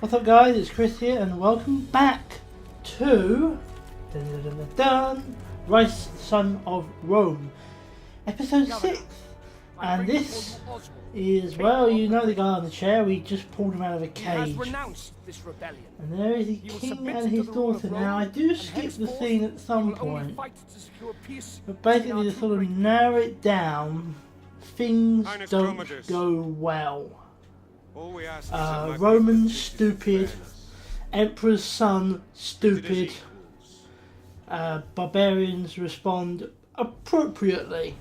What's up guys, it's Chris here and welcome back to Ryse, Son of Rome, episode 6. And this is, well, you know the guy on the chair, we just pulled him out of a cage. And there is the king and his daughter. Now I do skip the scene at some point, but basically to sort of narrow it down, things don't go well. Romans stupid, Emperor's son stupid, barbarians respond appropriately,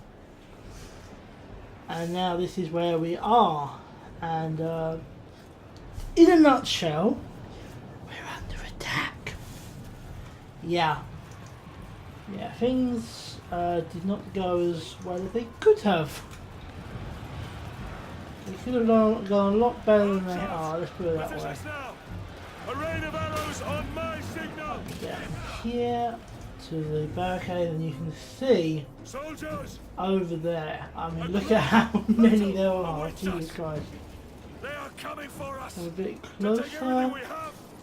and now this is where we are, and in a nutshell, we're under attack. Yeah, things did not go as well as they could have. They could have gone a lot better than they are, let's put it that way. A rain of arrows on my signal. Down here to the barricade, and you can see Soldiers over there. I mean, look at how many there are. Jesus Christ. They are coming for us. A bit closer.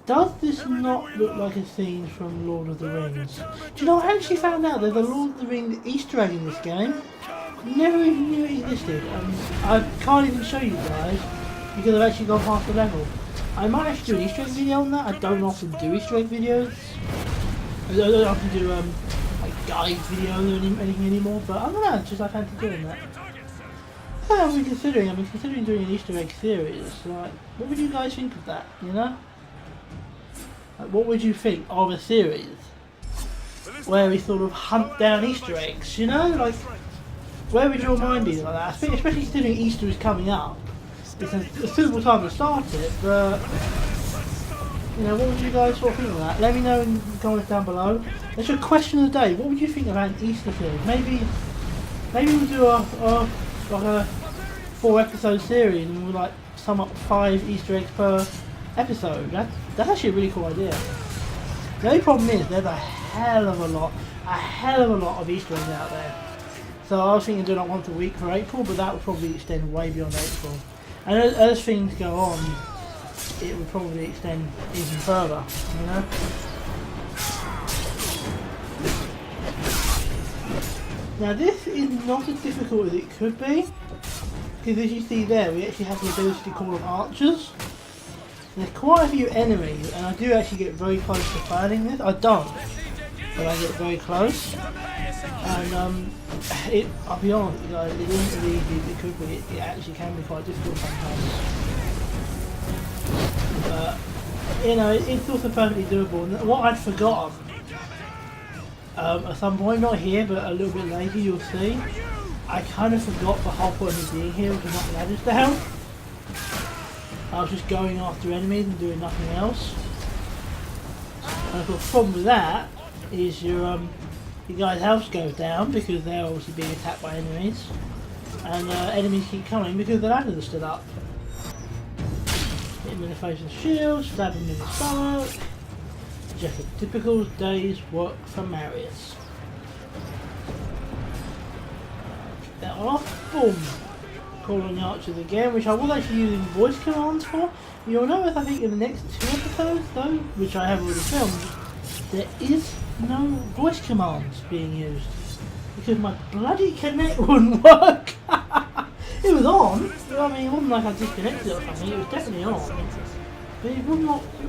Does this not look like a scene from Lord of the Rings? Do you know, I actually found out there's a Lord of the Rings Easter egg in this game. Never even knew it existed, and I can't even show you guys because I've actually gone past the level. I might actually do an Easter egg video on that. I don't often do Easter egg videos. I don't often do like guide videos or anything anymore, but I don't know, it's just I fancy doing that. I've been considering doing an Easter egg series. Like, what would you guys think of that, you know? Like, what would you think of a series where we sort of hunt down Easter eggs, you know? Like, where would your mind be like that? I think, especially considering Easter is coming up, it's a suitable time to start it, but, you know, what would you guys sort of think of that? Let me know in the comments down below. That's your question of the day. What would you think about an Easter series? Maybe we'll do a 4-episode series and we'll like sum up 5 Easter eggs per episode. That's actually a really cool idea. The only problem is there's a hell of a lot of Easter eggs out there. So I was thinking doing like once a week for April, but that would probably extend way beyond April. And as things go on, it would probably extend even further, you know? Now this is not as difficult as it could be, because as you see there, we actually have the ability to call them archers. There's quite a few enemies, and I do actually get very close to fighting this. I don't, but I get very close. And I'll be honest with you guys, it isn't as easy as it could be. It actually can be quite difficult sometimes. But, you know, it's also perfectly doable. And what I'd forgotten, at some point, not here, but a little bit later, you'll see, I kind of forgot the whole point of being here was to knock ladders down. I was just going after enemies and doing nothing else. And of course, the problem with that is your guys' health goes down because they're obviously being attacked by enemies, and enemies keep coming because the ladders are still up. Hit him in the face with a shield, stab him in the stomach. Just a typical day's work for Marius. Kick that one off, boom. Call on the archers again, which I was actually using voice commands for. You'll notice I think in the next 2 episodes though, which I have already filmed, there is no voice commands being used because my bloody Connect wouldn't work. It was on, I mean it wasn't like I disconnected it or something, it was definitely on, but it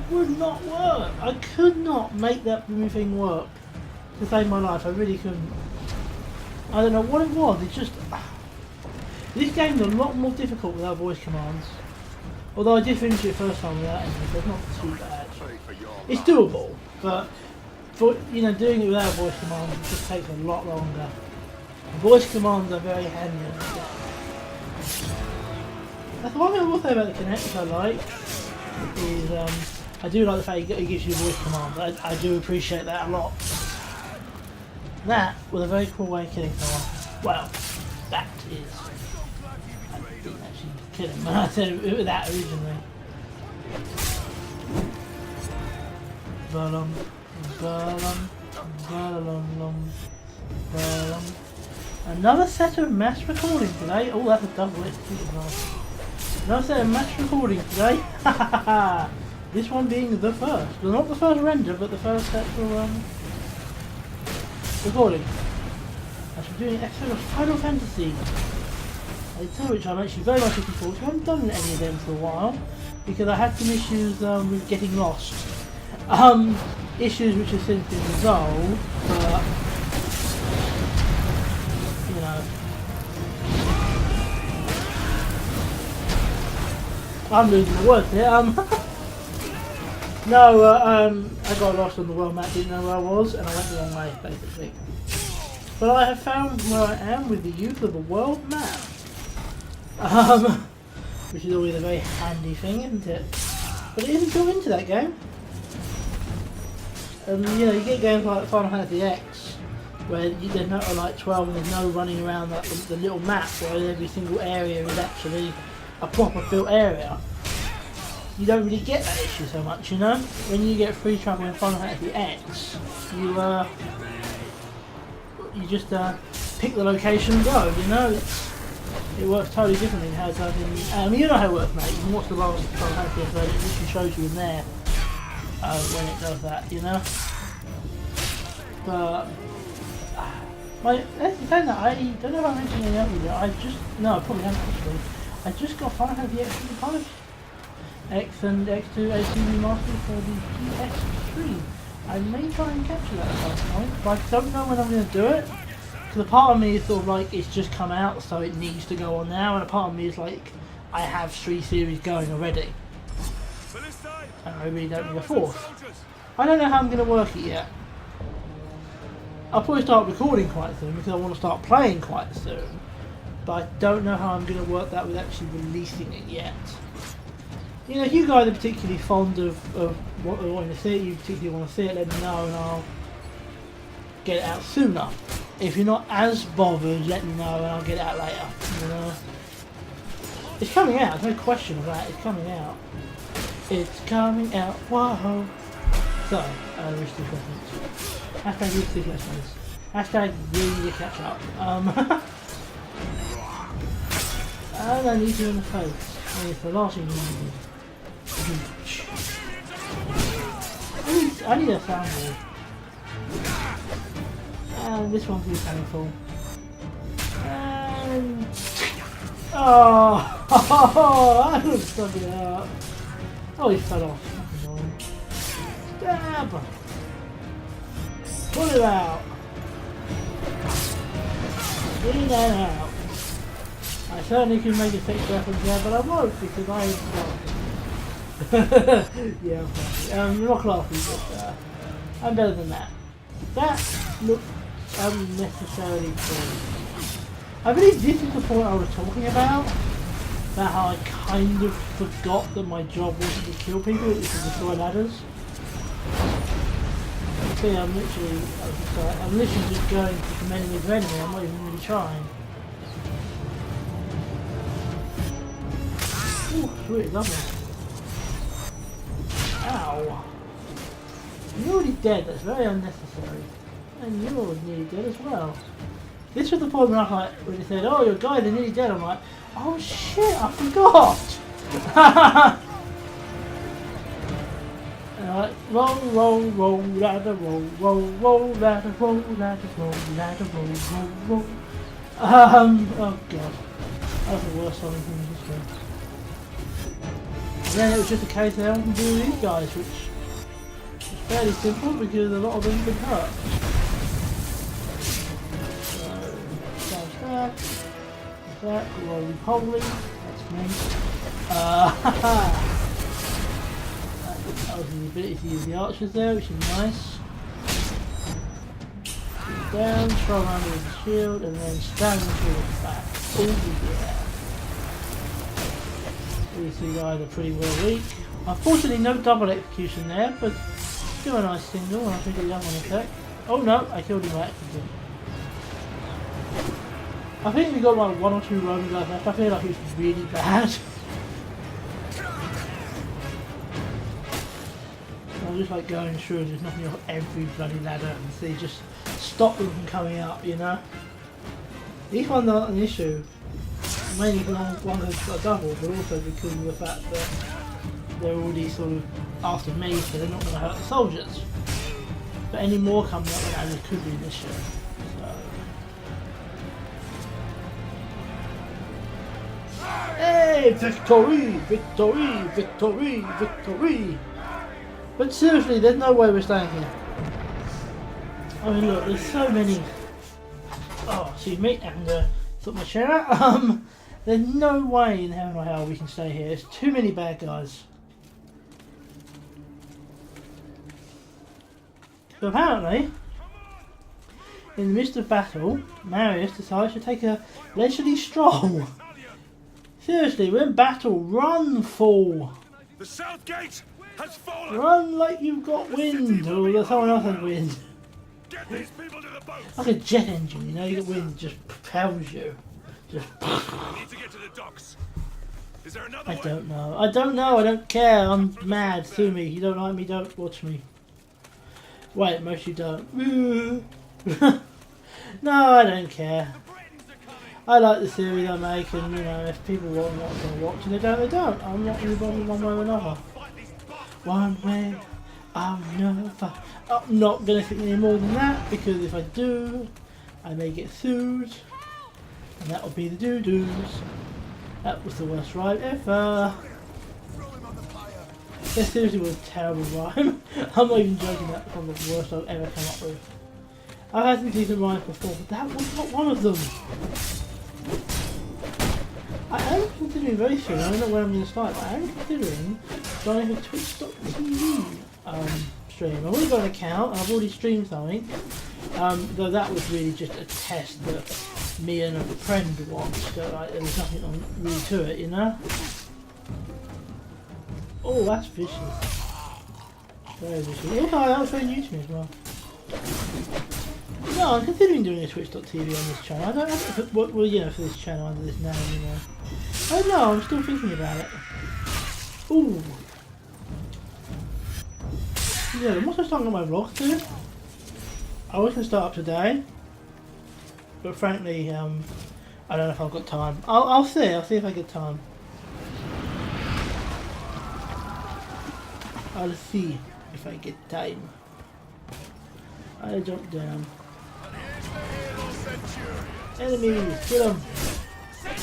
would not work. I could not make that thing work to save my life, I really couldn't. I don't know what it was, it just, this game's a lot more difficult without voice commands, although I did finish it first time without any, so it's not too bad. It's doable, but for, you know, doing it without voice commands it just takes a lot longer. Voice commands are very handy in this game. That's one thing I will say about the Kinect I like, is I do like the fact it gives you voice commands. I do appreciate that a lot. That was a very cool way of killing someone. Well, that is. I didn't actually kill him when I said it was that originally. Another set of mass recording today. Oh, that's a double hit. Another set of mass recording today. This one being the first. Well, not the first render, but the first actual recording. I should be doing an episode of Final Fantasy. Which I'm actually very much looking forward to. I haven't done any of them for a while because I had some issues with getting lost. Issues which have since been resolved, but you know, I'm losing my words here. No, I got lost on the world map, didn't know where I was, and I went the wrong way, basically. But I have found where I am with the use of a world map. Which is always a very handy thing, isn't it? But it isn't built into that game. You know, you get games like Final Fantasy X, where there's no, like 12, and there's no running around like the little map where every single area is actually a proper built area. You don't really get that issue so much, you know? When you get free travel in Final Fantasy X, you just pick the location and go, you know? It works totally differently than how it does in... you know how it works, mate. You can watch the last Final Fantasy episode, it literally shows you in there when it does that, you know? But... let's say that I don't know if I mentioned any other video. No, I probably haven't actually. I just got Final Fantasy X in the college. X and X2 HD remastered for the PS3. I may try and capture that at some point, but I don't know when I'm going to do it. Because a part of me is sort of like, it's just come out, so it needs to go on now, and a part of me is like, I have 3 series going already. And I really don't need a 4th. I don't know how I'm going to work it yet. I'll probably start recording quite soon, because I want to start playing quite soon. But I don't know how I'm going to work that with actually releasing it yet. You know, if you guys are particularly fond of what you want to see it, you particularly want to see it, let me know and I'll get it out sooner. If you're not as bothered, let me know and I'll get it out later. You know, it's coming out. There's no question of that. It's coming out. It's coming out. Whoa! So, Risky reference. Hashtag Risky reference. Hashtag really catch up. And I need you in the face. It's the last thing you need. I need a soundboard. And this one's really painful. And... Oh! I was stuck it out. Oh, he fell off. Stab! Pull it out! In and out. I certainly can make a sex reference there, but I won't because I yeah, I'm not classy, but I'm better than that. That looks unnecessarily cool. I believe this is the point I was talking about how I kind of forgot that my job wasn't to kill people, it was to destroy ladders. See, I'm literally just going to the enemy of enemy, I'm not even really trying. Ooh, sweet, lovely. Ow. You're already dead, that's very unnecessary. And you're nearly dead as well. This was the point where I like, when he said, oh, your guys are nearly dead, I'm like, oh shit, I forgot! And I'm like, roll, ladder, roll, ladder, roll, ladder, roll. Oh god. That was the worst something in history. And then it was just a case of having to do with these guys, which is fairly simple because a lot of them have been hurt. So, that, roly poly, that's me. That was the ability to use the archers there, which is nice. Shoot down, throw around with the shield, and then stand the shield back. Oh yeah. These two guys are pretty well weak. Unfortunately no double execution there, but still a nice single, and I think the other one attack. Oh no, I killed him by accident. I think we got like 1 or 2 Roman guys left. I feel like it's really bad. I'm just like going through and just knocking off every bloody ladder and see just stop them from coming up, you know? These ones aren't an issue. Mainly because one has got a double, but also because of the fact that they're already sort of after me, so they're not going to hurt the soldiers. But any more coming up, and there could be an issue. So. Hey, victory, victory, victory, victory! But seriously, there's no way we're staying here. I mean, look, there's so many. Oh, excuse me, I'm gonna sort my chair out. There's no way in heaven or hell we can stay here. There's too many bad guys. But apparently, in the midst of battle, Marius decides to take a leisurely stroll. Seriously, we're in battle. Run, fool! The south gate has fallen. Run like you've got wind, or that someone else has wind. Get these people to the boats. Like a jet engine, you know, you get wind that just propels you. Just. We need to get to the docks. Is there another I way? don't know. I don't know. I don't care. I'm mad. Sue me. You don't like me, don't watch me. Wait, most you don't. No, I don't care. I like the series I make, and you know, if people want to watch and they don't, they don't. I'm not really bothered one way or another. One way, I'm never. I'm not going to think any more than that, because if I do, I may get sued, and that will be the doo-doos. That was the worst rhyme ever. That seriously was a terrible rhyme. I'm not even joking, that's probably the worst I've ever come up with. I've had some decent rhymes before, but that was not one of them. I am considering very soon, I don't know where I'm going to start, but I am considering starting a Twitch.tv stream. I've already got an account, and I've already streamed something, though that was really just a test that me and a friend watched, so like, there was nothing really to it, you know? Oh, that's vicious. Very vicious. Oh, that was very new to me as well. No, I'm considering doing a Twitch.tv on this channel. I don't have to, well, you know, for this channel under this name, you know. I don't know, I'm still thinking about it. Ooh. Yeah, I'm also starting on my vlog too. I was going to start up today, but frankly, I don't know if I've got time. I'll see if I get time. I'll see if I get time. I jump down. Enemies, kill them!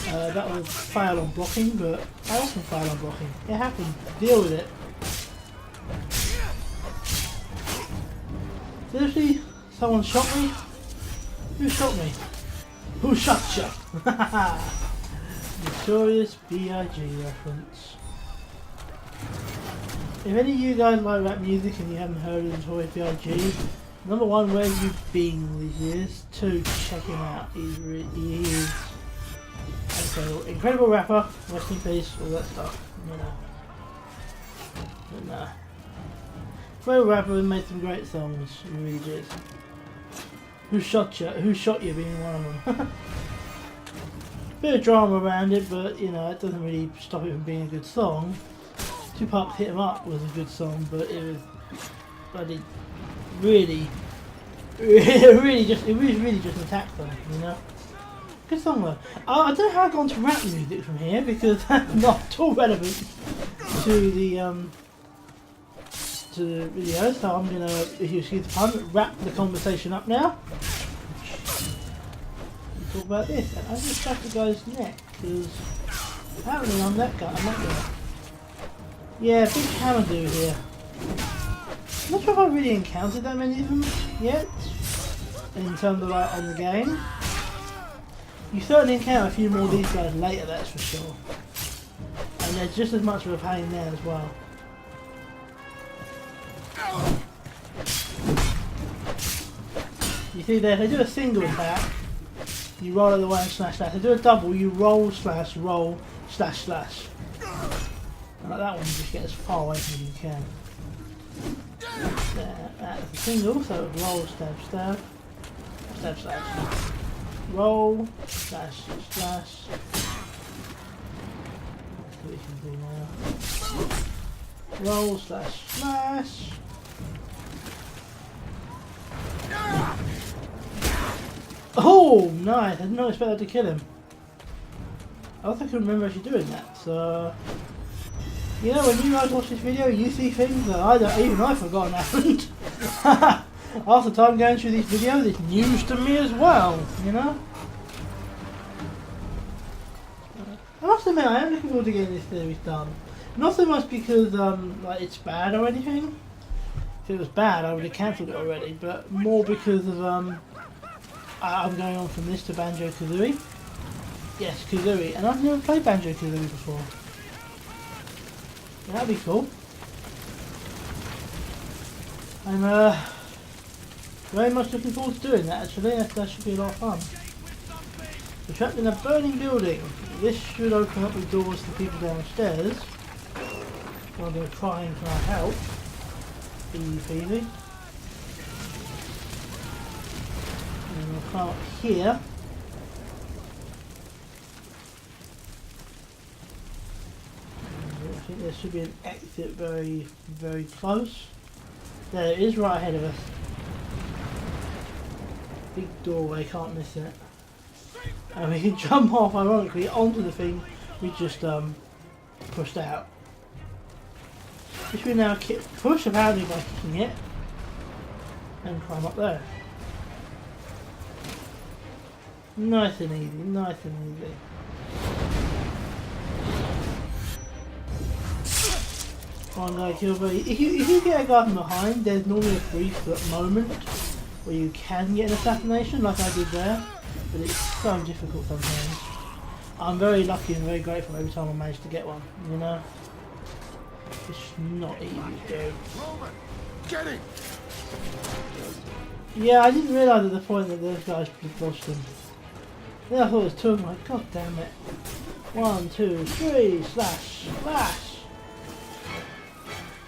That was fail on blocking, but I often fail on blocking. It happens. Deal with it. Seriously? Someone shot me? Who shot me? Who shot you? Notorious B.I.G. reference. If any of you guys like rap music and you haven't heard of Notorious B.I.G., number one, where have you been all these years? Two, check him out. He is an incredible rapper, rest in peace, all that stuff, you know. But nah. Incredible rapper and made some great songs, he really did. Who shot you? Who shot you being one of them. Bit of drama around it, but you know, it doesn't really stop it from being a good song. Tupac Hit 'Em Up was a good song, but it was bloody really just an attack song, you know. Good song though. I don't know how I got onto rap music from here, because that's not at all relevant to the video. So I'm gonna, if you excuse the pun, wrap the conversation up now. And talk about this. I just stuck the guy's neck because apparently I'm that guy. I'm that guy. Yeah, big hammer dude here. I'm not sure if I've really encountered that many of them yet, in terms of like on the game. You certainly encounter a few more of these guys later, that's for sure. And they're just as much of a pain there as well. You see there, if they do a single attack, you roll out of the way and slash slash. If they do a double, you roll slash slash. And like that one, you just get as far away from as you can. There, that's a single, so roll, stab, stab, stab, slash. Roll, slash, slash. That's what we can do now. Roll, slash, slash. Oh, nice! I did not expect that to kill him. I don't think I can remember actually doing that, so... You know, when you guys watch this video, you see things that I've forgotten happened. Half the time going through these videos, it's news to me as well, you know? I must admit, I am looking forward to getting this series done. Not so much because like it's bad or anything. If it was bad, I would have cancelled it already, but more because of I'm going on from this to Banjo-Kazooie. Yes, Kazooie, and I've never played Banjo-Kazooie before. That'd be cool. I'm very much looking forward to doing that actually. That should be a lot of fun. We're trapped in a burning building. This should open up the doors to people downstairs. While they're trying to help. Easy peasy. And we'll come up here. I think there should be an exit very, very close. There it is, right ahead of us. Big doorway, can't miss it. And we can jump off, ironically, onto the thing we just pushed out. Which we now push apparently by kicking it and climb up there. Nice and easy, nice and easy. One guy killed by... If you get a guy from behind, there's normally a brief moment where you can get an assassination like I did there, but it's so difficult sometimes. I'm very lucky and very grateful every time I manage to get one, you know? It's not easy to do. Roman, get him! Yeah, I didn't realise at the point that those guys lost him. Then I thought it was two of them, like, god damn it. 1, 2, 3, slash, slash!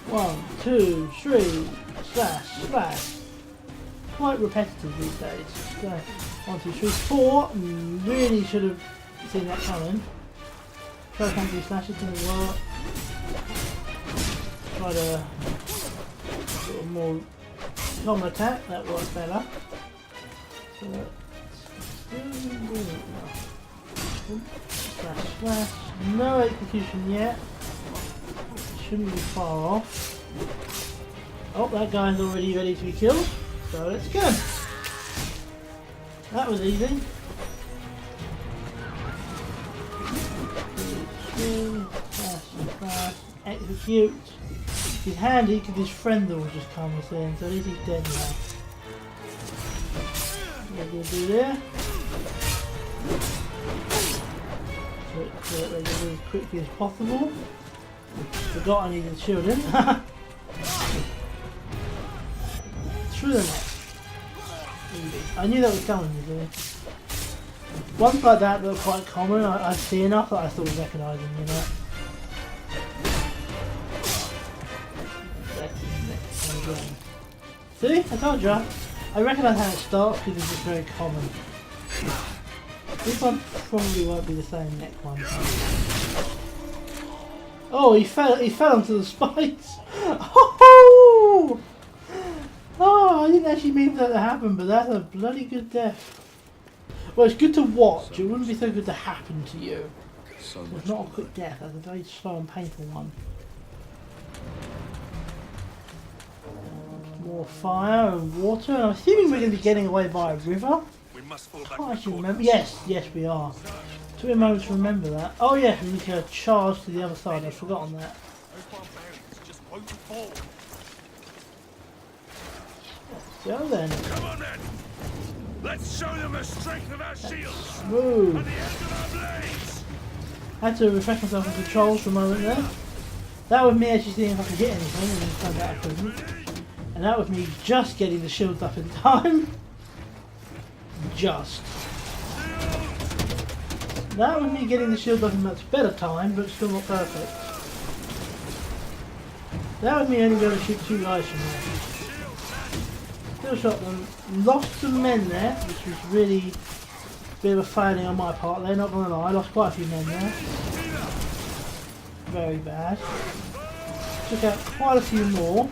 1, 2, 3, slash, slash. Quite repetitive these days. So, 1, 2, 3, 4. Really should have seen that coming. Try to do slashes, didn't work. Try to sort of more common attack, that works better. So slash, slash. No execution yet. Shouldn't be far off. Oh, that guy's already ready to be killed. So let's go. That was easy. Execute. He's handy because his friend will just come and say, so at least he's dead now. What are we going to do there? So they go as quickly as possible. Forgot I needed shielding. Through the net. I knew that was coming, you see. Ones like that are quite common. I see enough that I sort of recognise them, you know. See? I told you. I recognise how it starts because it's just very common. This one probably won't be the same next one. Oh, he fell onto the spikes. Oh! Oh, I didn't actually mean for that to happen, but that's a bloody good death. Well, it's good to watch. It wouldn't be so good to happen to you. It's not a quick death. That's a very slow and painful one. More fire and water. And I'm assuming we're going to be getting away by a river. I can't actually remember. Yes, yes, we are. Took me a moment to remember that. Oh yeah, we need to charge to the other side. I've forgotten that. Let's go then. Come on then. Let's show them the strength of our shields. Smooth. And the end of our blades. Had to refresh myself in controls for a moment there. That was me actually seeing if I could hit anything, and then found out I couldn't. And that was me just getting the shields up in time. Just. That was me getting the shield up in much better time, but still not perfect. That was me only going to shoot 2 guys from there. Still shot them. Lost some men there, which was really a bit of a failing on my part there, not gonna lie. I lost quite a few men there. Very bad. Took out quite a few more.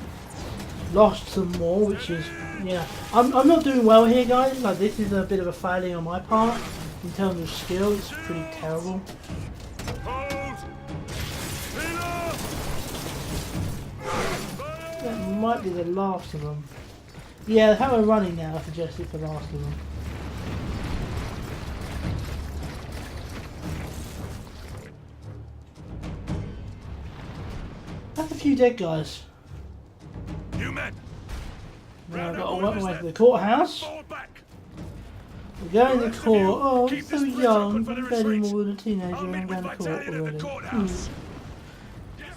Lost some more, which is, yeah. I'm not doing well here, guys. Like, this is a bit of a failing on my part. In terms of skill, it's pretty terrible. That might be the last of them. Yeah, how we're running now suggests it's the last of them. That's a few dead guys. You men. Now I've got to work my way to the courthouse. Fall back. We're going to court. Oh, I'm Keep so this place young. open for the I'm barely retreat. more than a teenager I'll and meet I'm with going my to court battalion at already. the courthouse.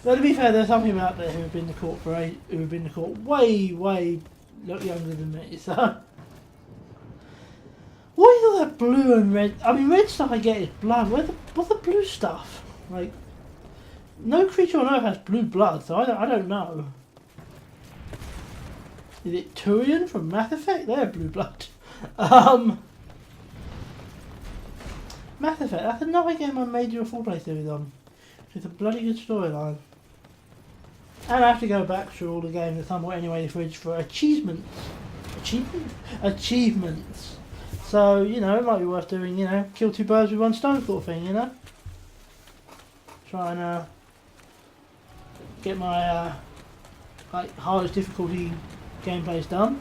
But to be fair, there's some people out there who have been to court who have been to court way lot younger than me. So, what is all that blue and red? I mean, red stuff I get is blood. What's the blue stuff? Like, no creature on Earth has blue blood, so I don't know. Is it Turian from Mass Effect? They have blue blood. Mass Effect. That's another game I made you a full play series on. It's a bloody good storyline. And I have to go back through all the games at some point anyway for achievements. Achievements. So, you know, it might be worth doing, you know, kill two birds with one stone sort of thing, you know? Try and get my like hardest difficulty gameplays done.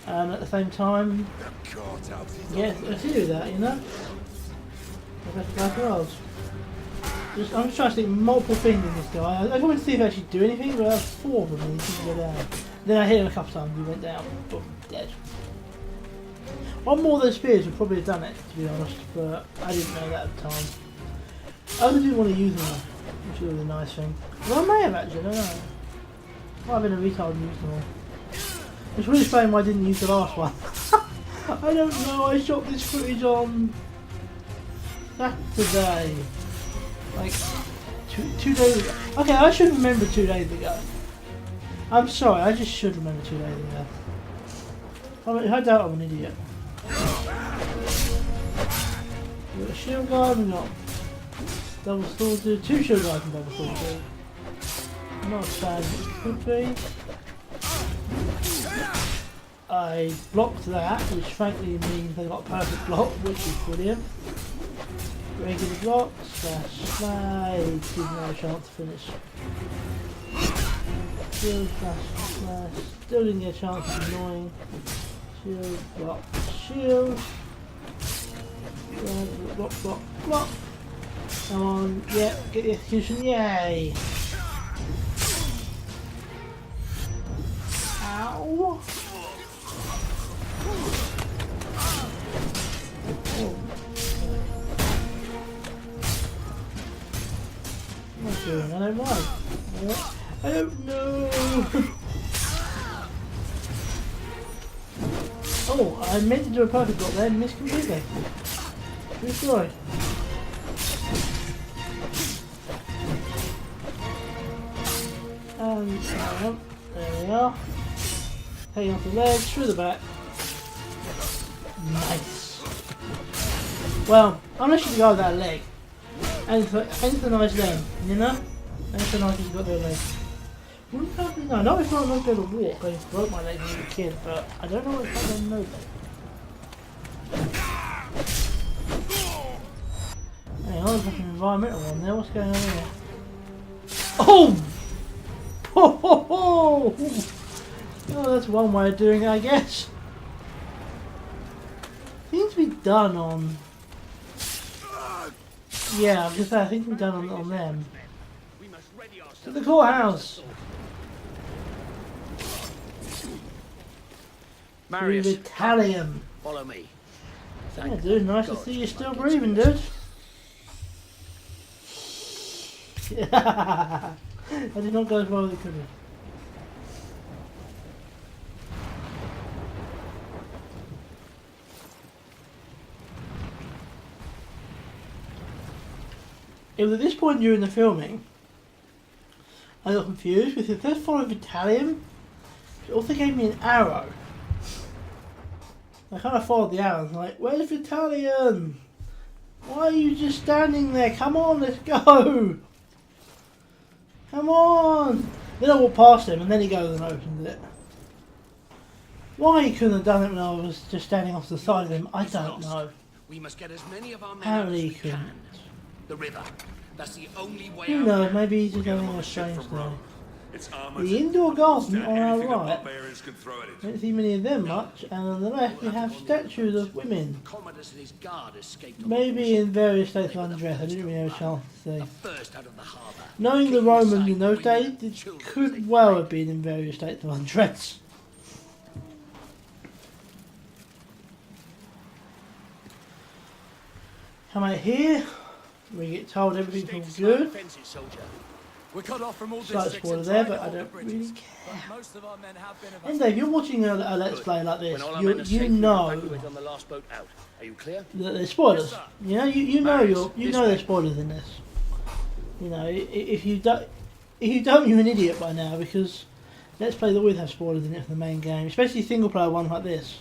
And at the same time, get a few of that, you know? The best of both worlds. I'm just trying to stick multiple things in this guy. I wanted to see if I actually do anything, but I have 4 of them and he didn't go down. Then I hit him a couple times and he went down. Boom, dead. One more of those spears would probably have done it, to be honest, but I didn't know that at the time. I also didn't want to use them, which was a nice thing. Well, I may have actually, I don't know. Might have been a retard and used them all. It's really explain why I didn't use the last one. I don't know, I shot this footage on Saturday. Like, two days ago. Okay, I should remember 2 days ago. I'm sorry, I just should remember 2 days ago. I doubt I'm an idiot. We've got a shield guard, we've got double sword dude, 2 shield guards and double sword dude. Not as bad as it could be. I blocked that, which frankly means they got a perfect block, which is brilliant. Regular block, slash, gives me a chance to finish. Shield, slash, still didn't get a chance, it's annoying. Shield, block, shield. Block. Come on, yeah, get the execution, yay! Ow! Oh. What am I doing? I don't know. I don't know. Oh, I meant to do a perfect block there and missed completely. True story. There we are. Taking off the legs, through the back. Nice. Well, unless you go without a leg. And it's a nice leg, you know? And it's a nice you've got their leg. Wouldn't probably know. No, it's not like to walk. I broke my leg when I was a kid, but I don't know what it's like on no leg. Hang on, there's like an environmental one there. What's going on here? Oh! Oh, that's one way of doing it, I guess. Seems to be done on. Yeah, I was gonna say, I think we've done on them. To the courthouse! Marius, Italian. follow me. Yeah, dude, nice to see you still breathing, dude. Yeah. I did not go as well as it could have. It was at this point during the filming I got confused because it says follow Italian. It also gave me an arrow. I kind of followed the arrow and was like, where's Italian? Why are you just standing there? Come on, let's go! Come on! Then I walked past him and then he goes and opens it. Why he couldn't have done it when I was just standing off the side of him, I don't know. We must get as many of our men Apparently as he we couldn't. can. The river. That's the only way Who out. knows, maybe he's just We'll get having them on a ship strange from day. Rome. It's armored. The indoor garden on our Anything the right. barbarians can throw at it. Don't see many of them much, and on the left we have statues of women. Commodus and his guard escaped on Maybe in various states of undress. I didn't really have a chance to see. first out of the harbour. Knowing the Romans in those days, it could well have been in various states of undress. Come out here, we get told everything's all good. We're cut off from all Slight spoiler there, but I don't really care. And Dave, you're watching a Let's Play like this, you know on the last boat out. Are you clear? that there's spoilers. You know, you know there's spoilers in this. You know, if you don't, you're an idiot by now, because Let's Play always have spoilers in it for the main game, especially single player ones like this.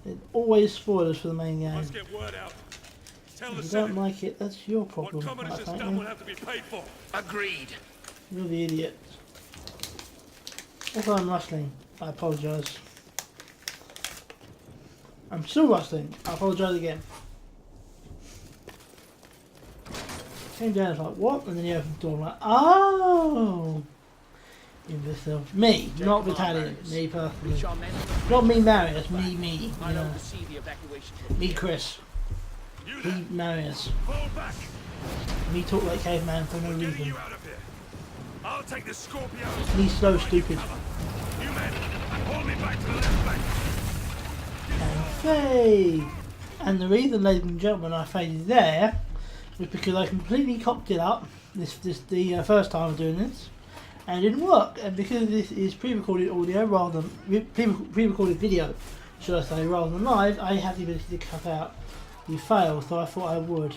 There's always spoilers for the main game. Let's get word out. Tell If the you Senate don't like it, that's your problem. what Commodus has done will have to be paid for. Agreed. You're the idiot. If I'm rustling, I apologise. I'm still rustling. I apologise again. Came down, it's like, what? And then he opened the door, I'm like, oh! Imbecile. Me, not Battalion. Me personally. Not me, Marius. Me. Yeah. Me, Chris. Me, Marius. Fall back. Me, talk like caveman for no Getting reason. you out of here. I'll take the Scorpio. Me, slow, stupid. You men, hold me back to the left bank. And fade. And the reason, ladies and gentlemen, I faded there was because I completely cocked it up. The first time of doing this, and it didn't work. And because this is pre-recorded audio rather than pre-recorded video, should I say, rather than live, I have the ability to cut out the fail. So I thought I would.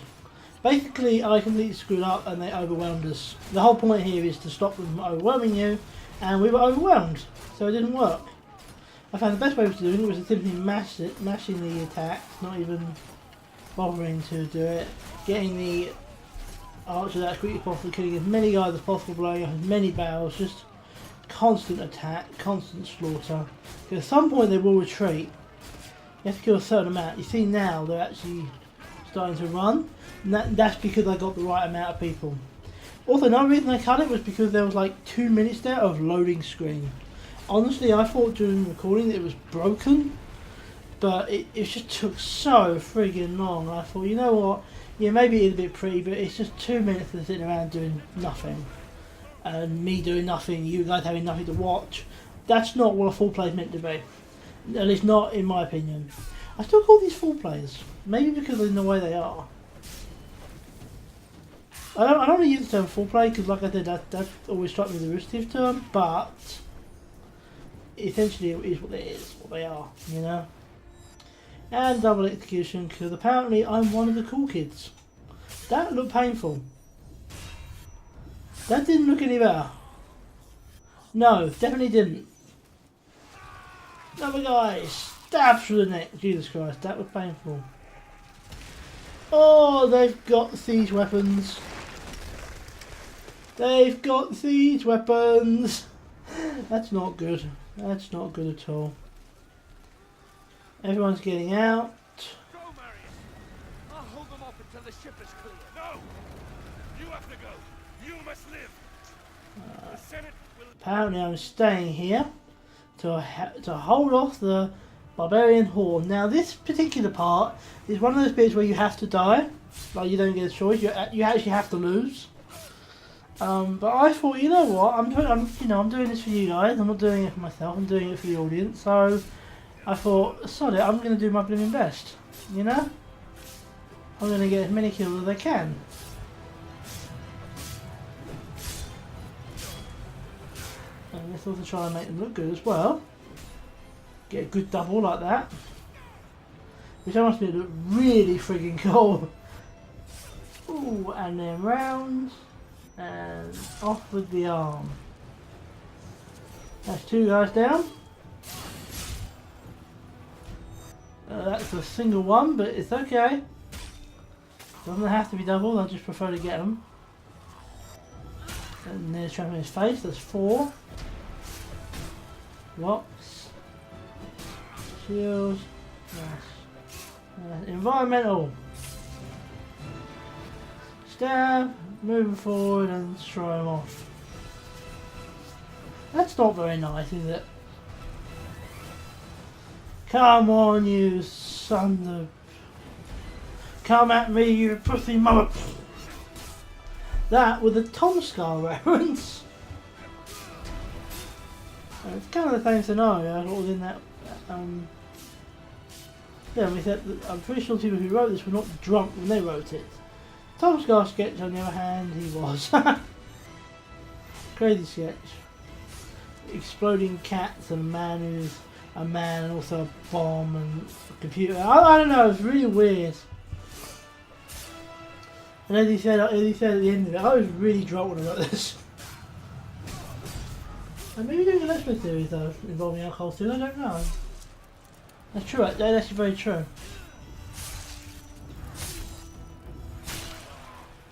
Basically, I completely screwed up and they overwhelmed us. The whole point here is to stop them from overwhelming you, and we were overwhelmed, so it didn't work. I found the best way of doing it was to simply mashing the attack, not even bothering to do it, getting the archers out as quickly as possible, killing as many guys as possible, blowing up as many barrels, just constant attack, constant slaughter. Because at some point they will retreat. You have to kill a certain amount. You see now they're actually starting to run, and that's because I got the right amount of people. Also, another reason I cut it was because there was like 2 minutes there of loading screen. Honestly, I thought during the recording that it was broken, but it just took so friggin' long. I thought, you know what, yeah, maybe it's a bit pretty, but it's just 2 minutes of sitting around doing nothing. And me doing nothing, you guys having nothing to watch. That's not what a full play is meant to be. At least not in my opinion. I still call these full plays, maybe because of the way they are. I don't want to use the term full play because, like I said, that always struck me as a restrictive term, but essentially it is what it is, what they are, you know. And double execution because apparently I'm one of the cool kids. That looked painful. That didn't look any better. No, definitely didn't. Another guy stabbed through the neck. Jesus Christ, that was painful. Oh, they've got siege weapons. They've got siege weapons. That's not good. That's not good at all. Everyone's getting out. Go, Marius. I'll hold them off until the ship is clear. No! You have to go. You must live. The Senate will... Apparently I'm staying here to hold off the barbarian horde. Now this particular part is one of those bits where you have to die. Like you don't get a choice. You actually have to lose. But I thought, you know what? I'm doing this for you guys. I'm not doing it for myself. I'm doing it for the audience. So I thought, sod it. I'm going to do my blooming best. You know? I'm going to get as many kills as I can. And let's also try and make them look good as well. Get a good double like that. Which I must be look really friggin' cool. Ooh, and then round. And off with the arm. That's 2 guys down. That's a single one, but it's okay. Doesn't have to be double, I just prefer to get them. And there's trapping his face, that's 4. Locks. Shields. Nice. Environmental. Stab. Moving forward and destroy them off. That's not very nice, is it? Come on, you son of... Come at me, you pussy mother... That with the Tom Scar reference. It's kind of the same scenario what was in that... yeah, we said that I'm pretty sure the people who wrote this were not drunk when they wrote it. Tom Scar sketch, on the other hand, he was. Crazy sketch. Exploding cats and a man who's a man and also a bomb and a computer. I don't know, it's really weird. And as he said at the end of it, I was really drunk when I wrote this. And maybe doing a Let's Play series though, involving alcohol too, I don't know. That's true, that's actually very true.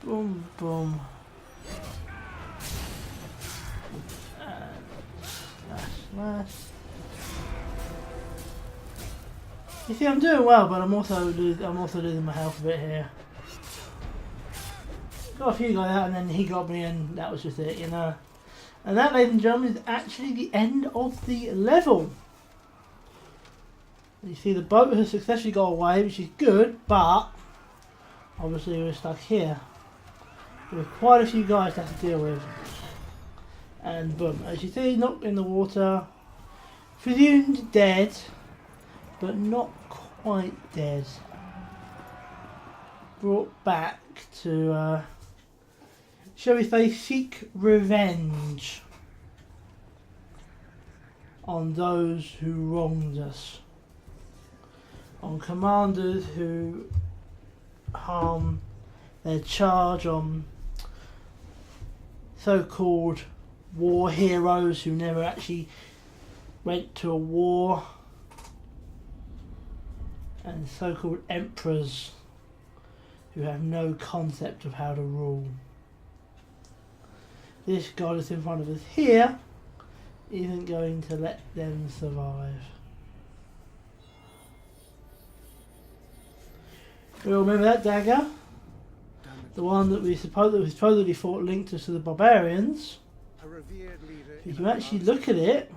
Boom, boom. Slash. You see, I'm doing well, but I'm also losing my health a bit here. Got a few guys out, and then he got me, and that was just it, you know. And that, ladies and gentlemen, is actually the end of the level. You see, the boat has successfully got away, which is good, but obviously we're stuck here with quite a few guys to have to deal with. And boom, as you see, knocked in the water, presumed dead, but not quite dead. Brought back to, shall we say, seek revenge on those who wronged us, on commanders who harm their charge, on so-called war heroes who never actually went to a war, and so-called emperors who have no concept of how to rule. This goddess in front of us here isn't going to let them survive. We all remember that dagger? The one that we supposedly thought linked us to the barbarians. If you actually look at it,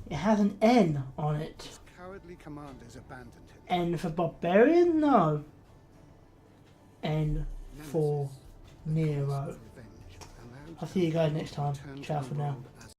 it has an N on it. Cowardly commanders abandoned him. N for barbarian? No. N for Nero. I'll see you guys next time. Ciao for now.